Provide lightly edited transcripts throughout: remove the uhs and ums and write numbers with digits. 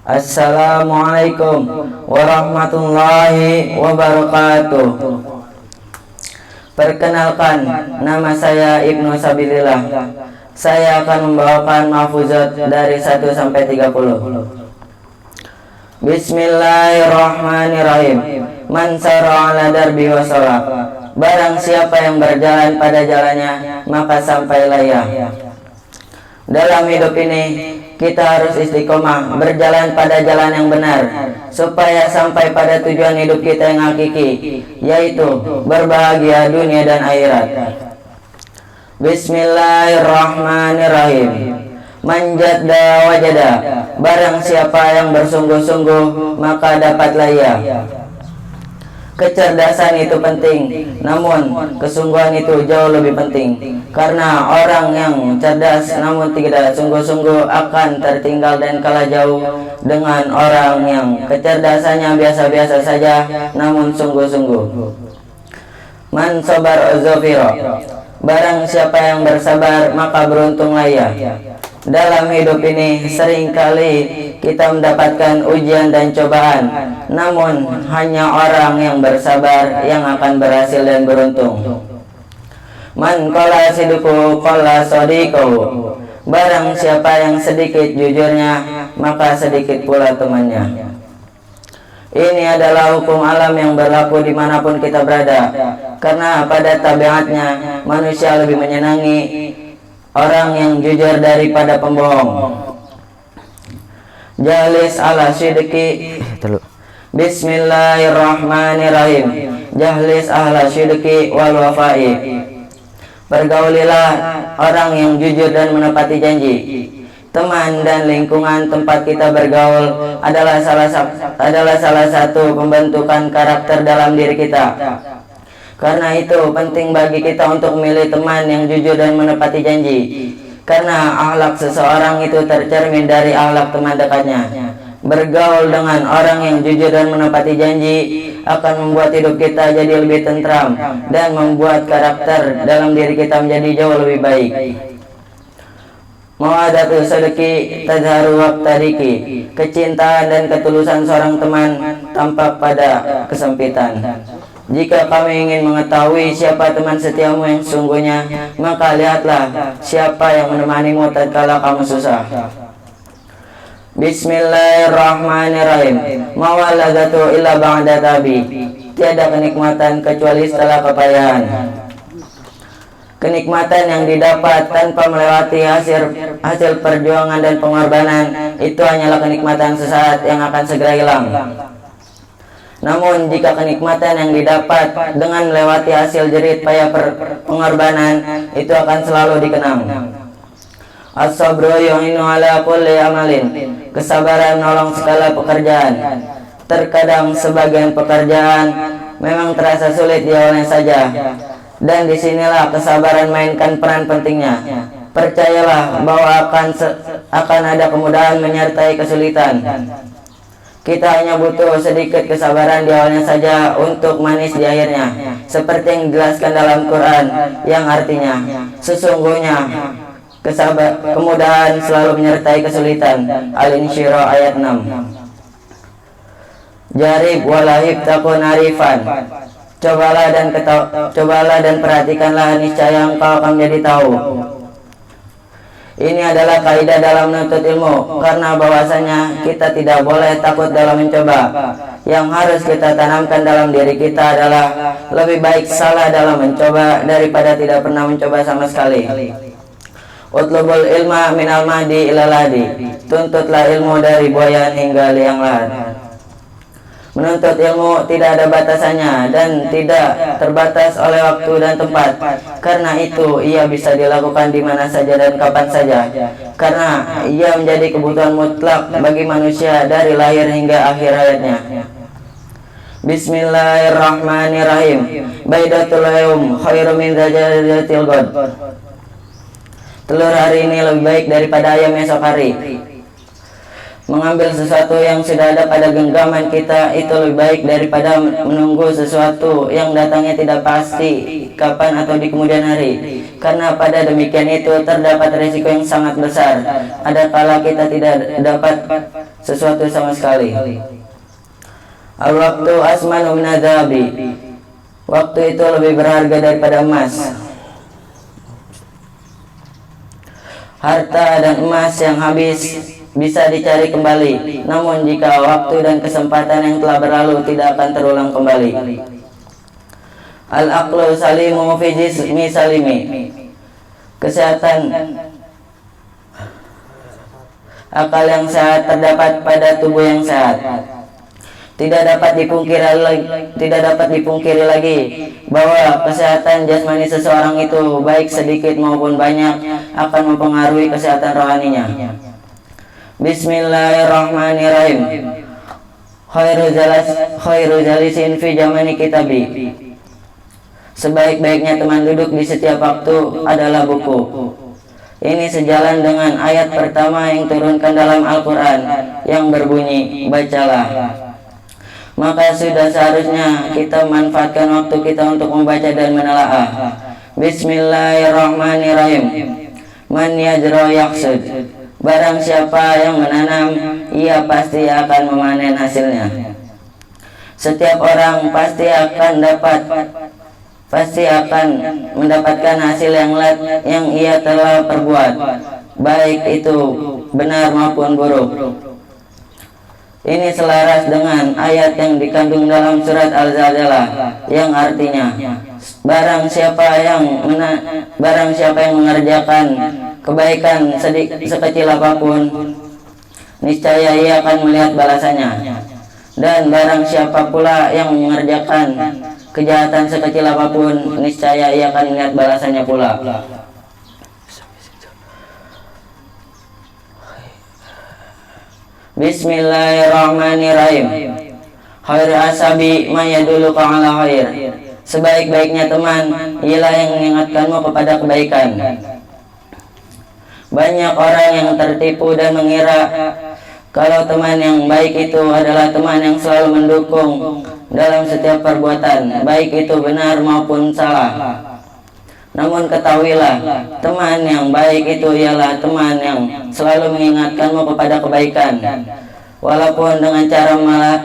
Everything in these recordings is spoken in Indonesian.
Assalamualaikum warahmatullahi wabarakatuh. Perkenalkan, nama saya Ibnu Sabilillah. Saya akan membawakan mahfuzat dari 1 sampai 30. Bismillahirrahmanirrahim. Man sara ala darbi wa sholat. Barang siapa yang berjalan pada jalannya, maka sampailah ia. Dalam hidup ini kita harus istiqomah berjalan pada jalan yang benar supaya sampai pada tujuan hidup kita yang hakiki, yaitu berbahagia dunia dan akhirat. Bismillahirrahmanirrahim. Man jadda wajada. Barang siapa yang bersungguh-sungguh, maka dapatlah ia. Kecerdasan itu penting, namun kesungguhan itu jauh lebih penting. Karena orang yang cerdas namun tidak sungguh-sungguh akan tertinggal dan kalah jauh dengan orang yang kecerdasannya biasa-biasa saja namun sungguh-sungguh. Man sabar zafira. Barang siapa yang bersabar, maka beruntunglah ia. Dalam hidup ini seringkali kita mendapatkan ujian dan cobaan, namun hanya orang yang bersabar yang akan berhasil dan beruntung. Man qala sidqu qala sadiqu. Barang siapa yang sedikit jujurnya, maka sedikit pula temannya. Ini adalah hukum alam yang berlaku dimanapun kita berada, karena pada tabiatnya manusia lebih menyenangi orang yang jujur daripada pembohong. Jalis ala sidqi. Bismillahirrahmanirrahim. Jahlis ahla sidqi wal wafa'i. Pergaulilah orang yang jujur dan menepati janji. Teman dan lingkungan tempat kita bergaul adalah salah satu pembentukan karakter dalam diri kita. Karena itu penting bagi kita untuk memilih teman yang jujur dan menepati janji. Karena akhlak seseorang itu tercermin dari akhlak teman dekatnya. Bergaul dengan orang yang jujur dan menepati janji akan membuat hidup kita jadi lebih tentram dan membuat karakter dalam diri kita menjadi jauh lebih baik. Mawadatu sadaqi tadharu waqtariki. Kecintaan dan ketulusan seorang teman tampak pada kesempitan. Jika kami ingin mengetahui siapa teman setiamu yang sesungguhnya, maka lihatlah siapa yang menemanimu tatkala kamu susah. Bismillahirrahmanirrahim. Mawaladatu illa ba'da tabi. Tiada kenikmatan kecuali setelah kepayahan. Kenikmatan yang didapat tanpa melewati hasil perjuangan dan pengorbanan itu hanyalah kenikmatan sesaat yang akan segera hilang. Namun jika kenikmatan yang didapat dengan melewati hasil jerit payah pengorbanan, itu akan selalu dikenang. As-sabru yu'inu ala kulli amalin. Kesabaran menolong segala pekerjaan. Terkadang sebagian pekerjaan memang terasa sulit di awalnya saja, dan disinilah kesabaran mainkan peran pentingnya. Percayalah bahwa akan ada kemudahan menyertai kesulitan. Kita hanya butuh sedikit kesabaran di awalnya saja untuk manis di akhirnya. Seperti yang dijelaskan dalam Quran yang artinya, sesungguhnya kemudahan selalu menyertai kesulitan. Al-Insyirah ayat 6. Jarib walahib takun arifan. Cobalah dan perhatikanlah, niscaya engkau akan menjadi tahu. Ini adalah kaidah dalam menuntut ilmu, karena bahwasanya kita tidak boleh takut dalam mencoba. Yang harus kita tanamkan dalam diri kita adalah lebih baik salah dalam mencoba daripada tidak pernah mencoba sama sekali. Utlubul ilma minal mahdi ilal hadi. Tuntutlah ilmu dari buayan hingga liang lahat. Menuntut ilmu tidak ada batasannya dan tidak terbatas oleh waktu dan tempat. Karena itu ia bisa dilakukan di mana saja dan kapan saja. Karena ia menjadi kebutuhan mutlak bagi manusia dari lahir hingga akhir hayatnya. Bismillahirrahmanirrahim. Baidatul yaum khairu min zajadatil ghad. Telur hari ini lebih baik daripada ayam esok hari. Mengambil sesuatu yang sudah ada pada genggaman kita itu lebih baik daripada menunggu sesuatu yang datangnya tidak pasti kapan atau di kemudian hari. Karena pada demikian itu terdapat risiko yang sangat besar. Ada kala kita tidak dapat sesuatu sama sekali. Al-waktu asmanu min adzabi. Waktu itu lebih berharga daripada emas. Harta dan emas yang habis bisa dicari kembali, namun jika waktu dan kesempatan yang telah berlalu tidak akan terulang kembali. Al-aqlu salimu fi jismi salimi. Kesehatan akal yang sehat terdapat pada tubuh yang sehat. Tidak dapat dipungkiri lagi bahwa kesehatan jasmani seseorang itu baik sedikit maupun banyak akan mempengaruhi kesehatan rohaninya. Bismillahirrahmanirrahim. Khairu jalisin fi jamani kitabi. Sebaik-baiknya teman duduk di setiap waktu adalah buku. Ini sejalan dengan ayat pertama yang turunkan dalam Al-Quran yang berbunyi, bacalah. Maka sudah seharusnya kita manfaatkan waktu kita untuk membaca dan menelaah. Bismillahirrahmanirrahim. Man yajra yaksud. Barang siapa yang menanam, ia pasti akan memanen hasilnya. Setiap orang pasti akan mendapatkan hasil yang ia telah perbuat, baik itu benar maupun buruk. Ini selaras dengan ayat yang dikandung dalam surat Al-Zalzalah yang artinya barang siapa yang mengerjakan kebaikan sekecil apapun, niscaya ia akan melihat balasannya. Dan barang siapa pula yang mengerjakan kejahatan sekecil apapun, niscaya ia akan melihat balasannya pula. Bismillahirrahmanirrahim. Khair asabi mayaduluka ala khair. Sebaik-baiknya teman ialah yang mengingatkanmu kepada kebaikan. Banyak orang yang tertipu dan mengira kalau teman yang baik itu adalah teman yang selalu mendukung dalam setiap perbuatan, baik itu benar maupun salah. Namun ketahuilah, teman yang baik itu ialah teman yang selalu mengingatkanmu kepada kebaikan, walaupun dengan cara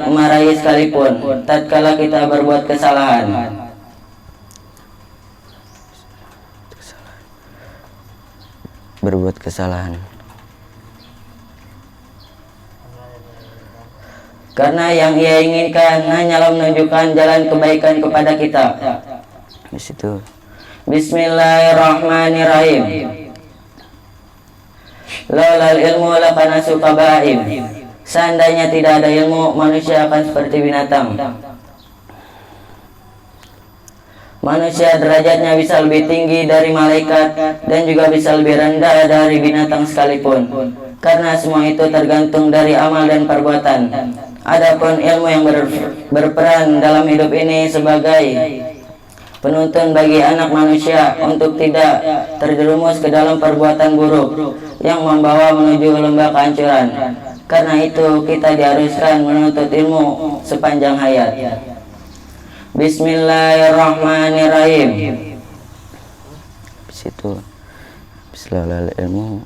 memarahi sekalipun, tatkala kita berbuat kesalahan. Karena yang ia inginkan hanyalah menunjukkan jalan kebaikan kepada kita. Di situ. Bismillahirrahmanirrahim. Laulal ilmu lakanasu kabaim. Seandainya tidak ada ilmu, manusia akan seperti binatang. Manusia derajatnya bisa lebih tinggi dari malaikat dan juga bisa lebih rendah dari binatang sekalipun. Karena semua itu tergantung dari amal dan perbuatan. Adapun ilmu yang berperan dalam hidup ini sebagai penuntun bagi anak manusia untuk tidak terjerumus ke dalam perbuatan buruk yang membawa menuju lembah kehancuran. Karena itu kita diharuskan menuntut ilmu sepanjang hayat. Bismillahirrahmanirrahim. Situ. Bismillahirrahmanirrahim.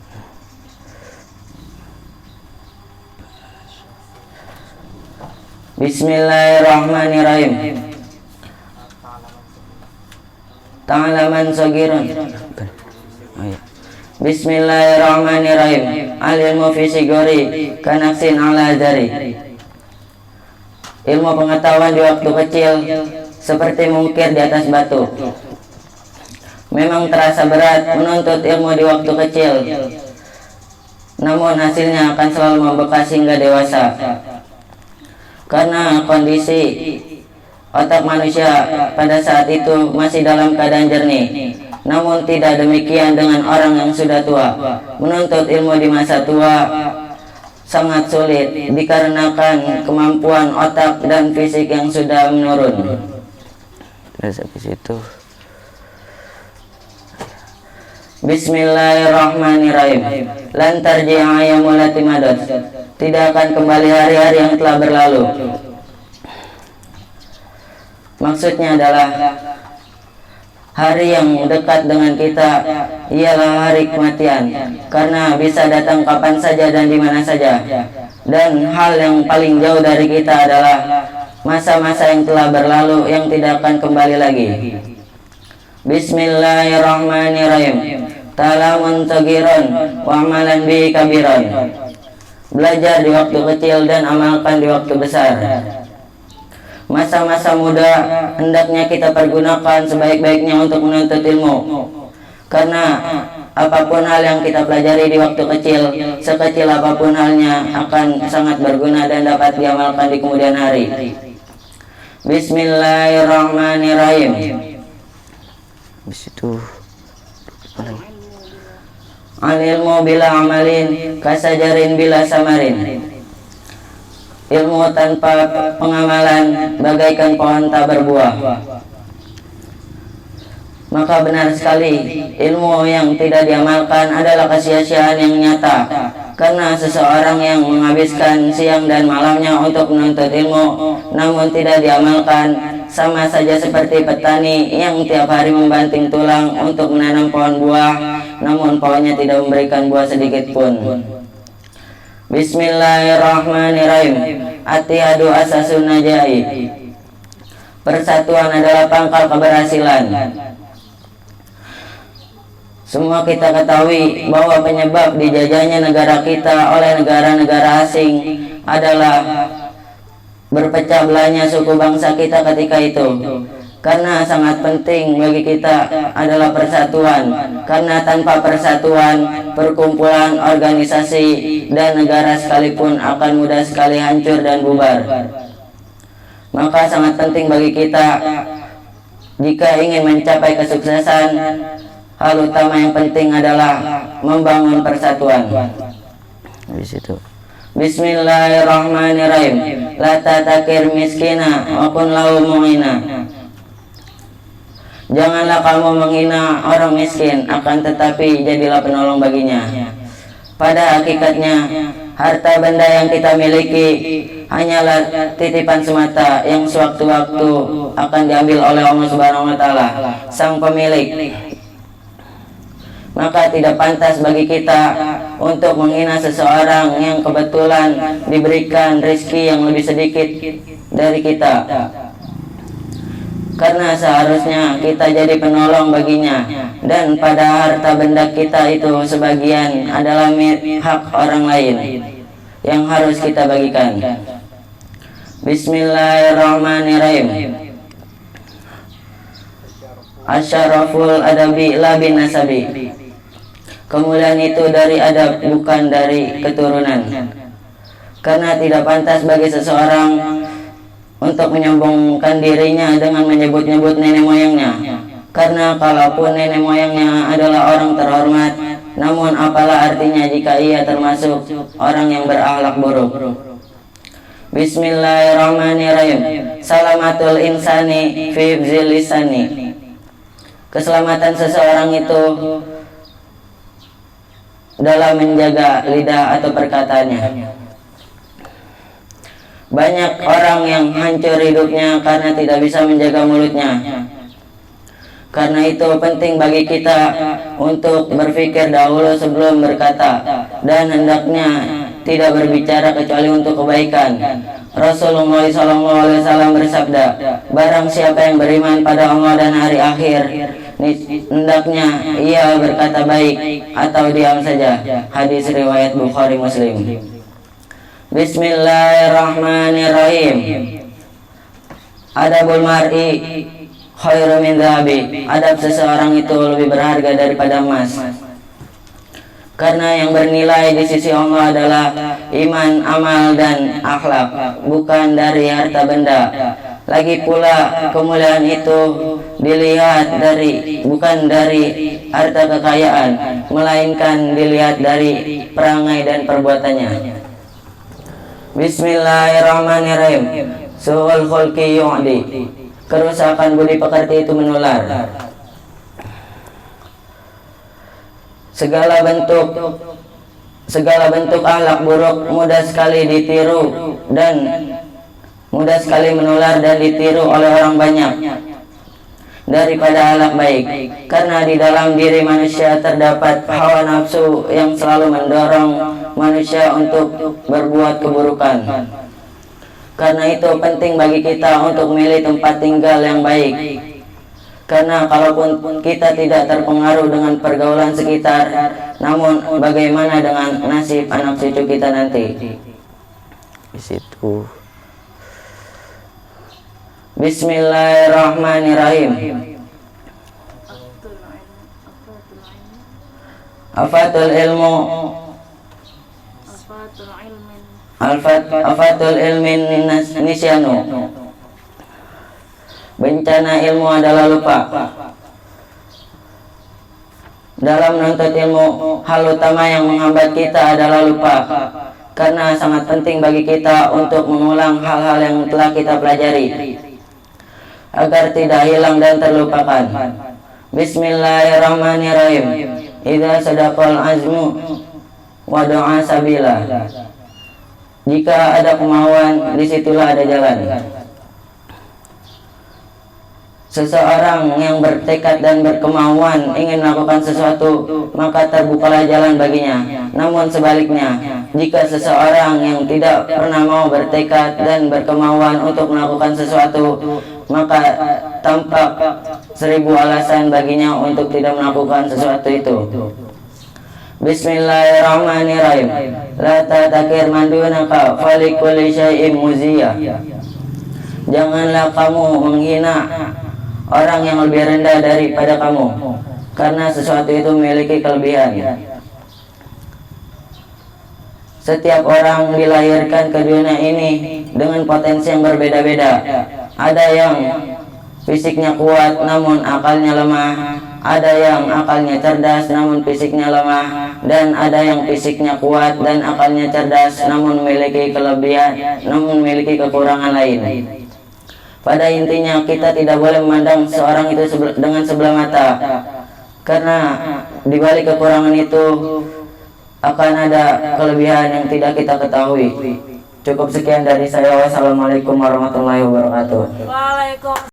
Bismillahirrahmanirrahim. Ta'alaman sagirun. Bismillahirrahmanirrahim. Al-ilmu fi sigori kanaksin ala jari. Ilmu pengetahuan di waktu kecil seperti mungkir di atas batu. Memang terasa berat menuntut ilmu di waktu kecil, namun hasilnya akan selalu membekas hingga dewasa. Karena kondisi otak manusia pada saat itu masih dalam keadaan jernih. Namun tidak demikian dengan orang yang sudah tua. Menuntut ilmu di masa tua sangat sulit dikarenakan kemampuan otak dan fisik yang sudah menurun. Terus habis itu Bismillahirrahmanirrahim. Lan tarji'a ayyamul lati madat. Tidak akan kembali hari-hari yang telah berlalu. Maksudnya adalah hari yang dekat dengan kita ialah hari kematian, karena bisa datang kapan saja dan di mana saja. Dan hal yang paling jauh dari kita adalah masa-masa yang telah berlalu yang tidak akan kembali lagi. Bismillahirrahmanirrahim. Talamun sagiron wa amalan bi kabiron. Belajar di waktu kecil dan amalkan di waktu besar. Masa-masa muda hendaknya kita pergunakan sebaik-baiknya untuk menuntut ilmu. Karena apapun hal yang kita pelajari di waktu kecil, sekecil apapun halnya, akan sangat berguna dan dapat diamalkan di kemudian hari. Bismillahirrahmanirrahim. Bisitu. Al-ilmu bila amalin kasajarin bila samarin. Ilmu tanpa pengamalan bagaikan pohon tak berbuah. Maka benar sekali, ilmu yang tidak diamalkan adalah kesia-siaan yang nyata. Karena seseorang yang menghabiskan siang dan malamnya untuk menuntut ilmu, namun tidak diamalkan, sama saja seperti petani yang tiap hari membanting tulang untuk menanam pohon buah, namun pohonnya tidak memberikan buah sedikit pun. Bismillahirrahmanirrahim. At-tihadu asasun najai. Persatuan adalah pangkal keberhasilan. Semua kita ketahui bahwa penyebab dijajahnya negara kita oleh negara-negara asing adalah berpecah belahnya suku bangsa kita ketika itu. Karena sangat penting bagi kita adalah persatuan. Karena tanpa persatuan, perkumpulan, organisasi, dan negara sekalipun akan mudah sekali hancur dan bubar. Maka sangat penting bagi kita, jika ingin mencapai kesuksesan, hal utama yang penting adalah membangun persatuan. Di situ. Bismillahirrahmanirrahim. La tatakir miskina wa kun lahu mu'ina. Janganlah kamu menghina orang miskin, akan tetapi jadilah penolong baginya. Pada hakikatnya, harta benda yang kita miliki hanyalah titipan semata yang sewaktu-waktu akan diambil oleh Allah Subhanahu wa Ta'ala, Sang Pemilik. Maka tidak pantas bagi kita untuk menghina seseorang yang kebetulan diberikan rezeki yang lebih sedikit dari kita. Karena seharusnya kita jadi penolong baginya. Dan pada harta benda kita itu sebagian adalah hak orang lain yang harus kita bagikan. Bismillahirrahmanirrahim. Asyaraful adabi la bin nasabi. Kemuliaan itu dari adab, bukan dari keturunan. Karena tidak pantas bagi seseorang untuk menyombongkan dirinya dengan menyebut-nyebut nenek moyangnya. Karena kalaupun nenek moyangnya adalah orang terhormat, namun apalah artinya jika ia termasuk orang yang berakhlak buruk. Bismillahirrahmanirrahim. Salamatul insani fi hifzil lisani. Keselamatan seseorang itu dalam menjaga lidah atau perkataannya. Banyak orang yang hancur hidupnya karena tidak bisa menjaga mulutnya. Karena itu penting bagi kita untuk berpikir dahulu sebelum berkata, dan hendaknya tidak berbicara kecuali untuk kebaikan. Rasulullah SAW bersabda, barang siapa yang beriman pada Allah dan hari akhir, hendaknya ia berkata baik atau diam saja. Hadis riwayat Bukhari Muslim. Bismillahirrahmanirrahim. Adabul mar'i khairu min dhahabi. Adab seseorang itu lebih berharga daripada emas. Karena yang bernilai di sisi Allah adalah iman, amal, dan akhlak, bukan dari harta benda. Lagi pula kemuliaan itu dilihat bukan dari harta kekayaan, melainkan dilihat dari perangai dan perbuatannya. Bismillahirrahmanirrahim. Su'ul khulqi yu'di. Kerusakan budi pekerti itu menular. Segala bentuk akhlak buruk mudah sekali ditiru dan mudah sekali menular dan ditiru oleh orang banyak daripada akhlak baik. Karena di dalam diri manusia terdapat hawa nafsu yang selalu mendorong manusia untuk berbuat keburukan. Karena itu penting bagi kita untuk memilih tempat tinggal yang baik. Karena kalaupun kita tidak terpengaruh dengan pergaulan sekitar, namun bagaimana dengan nasib anak cucu kita nanti? Di situ. Bismillahirrahmanirrahim. Afatul ilmu Afatul ilmin nisyanu. Bencana ilmu adalah lupa. Dalam menuntut ilmu, hal utama yang menghambat kita adalah lupa. Karena sangat penting bagi kita untuk mengulang hal-hal yang telah kita pelajari agar tidak hilang dan terlupakan. Bismillahirrahmanirrahim. Idza sadaqal azmu wa doa sabila. Jika ada kemauan, disitulah ada jalan. Seseorang yang bertekad dan berkemauan ingin melakukan sesuatu, maka terbukalah jalan baginya. Namun sebaliknya, jika seseorang yang tidak pernah mau bertekad dan berkemauan untuk melakukan sesuatu, maka tampak 1000 alasan baginya untuk tidak melakukan sesuatu itu. Bismillahirrahmanirrahim. La tatakir mandunaka falikulli syai'in muziyah. Janganlah kamu menghina orang yang lebih rendah daripada kamu, karena sesuatu itu memiliki kelebihan. Setiap orang dilahirkan ke dunia ini dengan potensi yang berbeda-beda. Ada yang fisiknya kuat namun akalnya lemah, ada yang akalnya cerdas namun fisiknya lemah, dan ada yang fisiknya kuat dan akalnya cerdas namun memiliki kelebihan, namun memiliki kekurangan lain. Pada intinya kita tidak boleh memandang seorang itu dengan sebelah mata, karena di balik kekurangan itu akan ada kelebihan yang tidak kita ketahui. Cukup sekian dari saya. Wassalamualaikum warahmatullahi wabarakatuh.